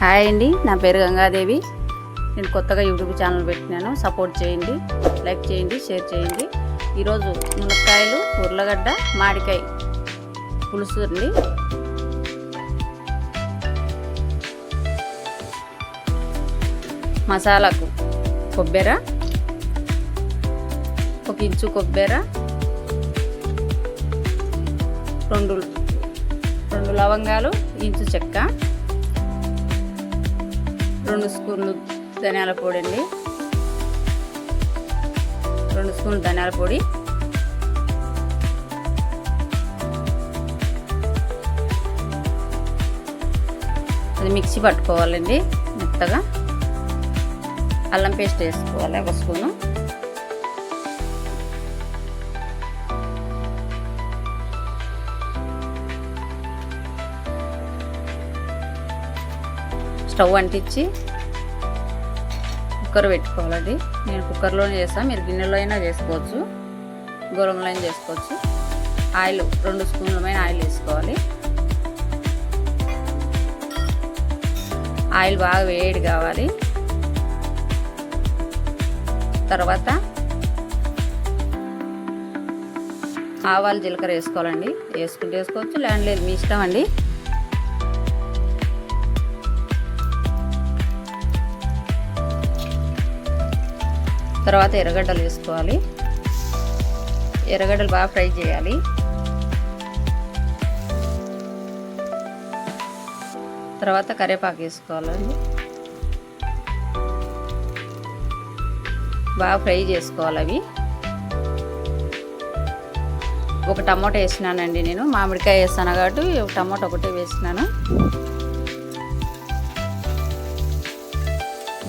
Hi అండి, నా పేరు గంగాదేవి. నేను కొత్తగా యూట్యూబ్ ఛానల్ పెట్టినాను. సపోర్ట్ చేయండి, లైక్ చేయండి, షేర్ చేయండి. ఈరోజు మునక్కాయలు, ఉర్లగడ్డ, మామిడికాయ పులుసు అండి. మసాలాకు కొబ్బరి, ఒక ఇంచు కొబ్బరి, రెండు లవంగాలు, ఇంచు చెక్క, 2 స్పూన్లు ధనియాల పొడి అండి, 2 స్పూన్లు ధనియాల పొడి, అది మిక్సీ పట్టుకోవాలండి మెత్తగా. అల్లం పేస్ట్ వేసుకోవాలి 1 స్పూను. స్టవ్ అంటించి కుక్కర్ పెట్టుకోవాలండి. నేను కుక్కర్లోనే చేస్తాను, మీరు గిన్నెలో అయినా చేసుకోవచ్చు, గోరంలో అయినా చేసుకోవచ్చు. ఆయిల్ 2 స్పూన్లమైన ఆయిల్ వేసుకోవాలి. ఆయిల్ బాగా వేడి కావాలి. తర్వాత ఆవాలు, జీలకర్ర వేసుకోవాలండి. వేసుకుంటే వేసుకోవచ్చు, లేదు మీ ఇష్టం అండి. తర్వాత ఎర్రగడ్డలు వేసుకోవాలి. ఎర్రగడ్డలు బాగా ఫ్రై చేయాలి. తర్వాత కరివేపాకు వేసుకోవాలండి. బాగా ఫ్రై చేసుకోవాలి అవి. ఒక టమాటో వేసినానండి నేను, మామిడికాయ వేస్తాను కాబట్టి ఒక టమాటో ఒకటే వేసినాను.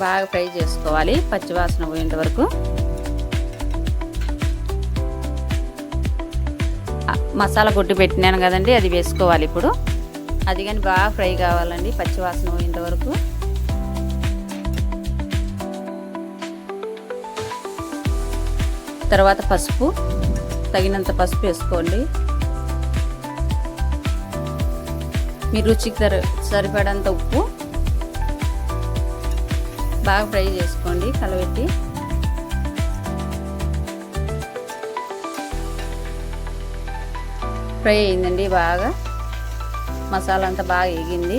బాగా ఫ్రై చేసుకోవాలి పచ్చివాసన పోయేంత వరకు. మసాలా కొట్టి పెట్టినాను కదండి, అది వేసుకోవాలి ఇప్పుడు. అది కానీ బాగా ఫ్రై కావాలండి పచ్చివాసన పోయేంత వరకు. తర్వాత పసుపు, తగినంత పసుపు వేసుకోండి. మీ రుచికి సరిపడంత ఉప్పు. బాగా ఫ్రై చేసుకోండి కలబెట్టి. ఫ్రై అయిందండి బాగా, మసాలా అంతా బాగా ఎగింది.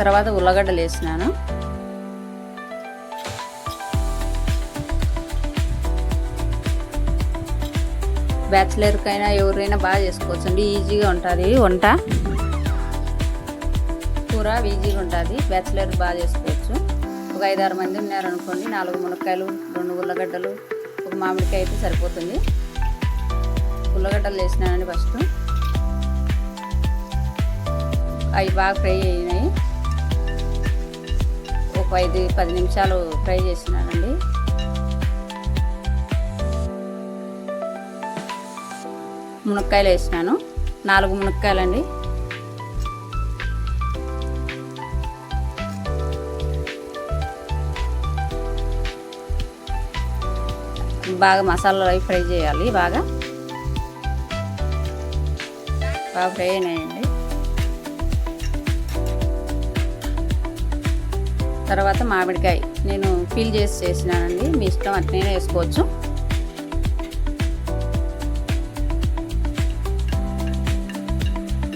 తర్వాత ఉల్లగడ్డలు వేసినాను. బ్యాచిలర్కైనా ఎవరైనా బాగా చేసుకోవచ్చు అండి, ఈజీగా ఉంటుంది వంట. కూర ఈజీగా ఉంటుంది, బ్యాచిలర్ బాగా చేసుకోవచ్చు. ఒక 5-6 మంది ఉన్నారనుకోండి, 4 మునక్కాయలు, 2 ఉల్లగడ్డలు, ఒక మామిడికాయ అయితే సరిపోతుంది. ఉల్లగడ్డలు వేసినానండి ఫస్ట్. అవి బాగా ఫ్రై అయినాయి. ఒక 5-10 నిమిషాలు ఫ్రై చేసినానండి. మునక్కాయలు వేసినాను, 4 మునక్కాయలండి. బాగా మసాలా అవి ఫ్రై చేయాలి. బాగా ఫ్రై అయినాయండి. తర్వాత మామిడికాయ నేను పీల్ చేసి చేసినానండి, మీ ఇష్టం అట్లనే వేసుకోవచ్చు.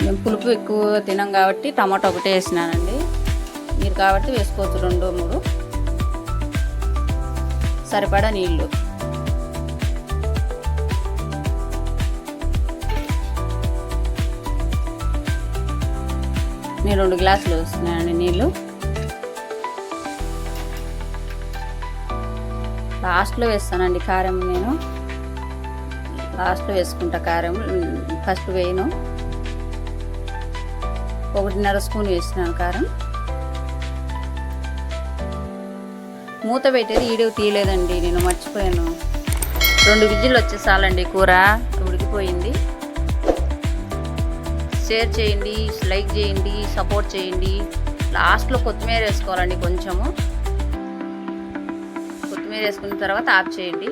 మేము పులుపు ఎక్కువ తినం కాబట్టి టమాటో ఒకటే వేసినానండి, మీరు కాబట్టి వేసుకోవచ్చు 2-3. సరిపడా నీళ్ళు. నేను 2 గ్లాసులు వేస్తున్నానండి నీళ్ళు. లాస్ట్లో వేస్తానండి కారం, నేను లాస్ట్లో వేసుకుంటా కారం, ఫస్ట్ వేయను. 1.5 స్పూన్ వేసినాను కారం. మూత పెట్టేది వీడియో తీయలేదండి, నేను మర్చిపోయాను. 2 విజిల్లు వచ్చేసాలండి, కూర ఉడికిపోయింది. షేర్ చేయండి, లైక్ చేయండి, సపోర్ట్ చేయండి. లాస్ట్లో కొత్తిమీర వేసుకోవాలండి కొంచెము. కొత్తిమీర వేసుకున్న తర్వాత ఆఫ్ చేయండి.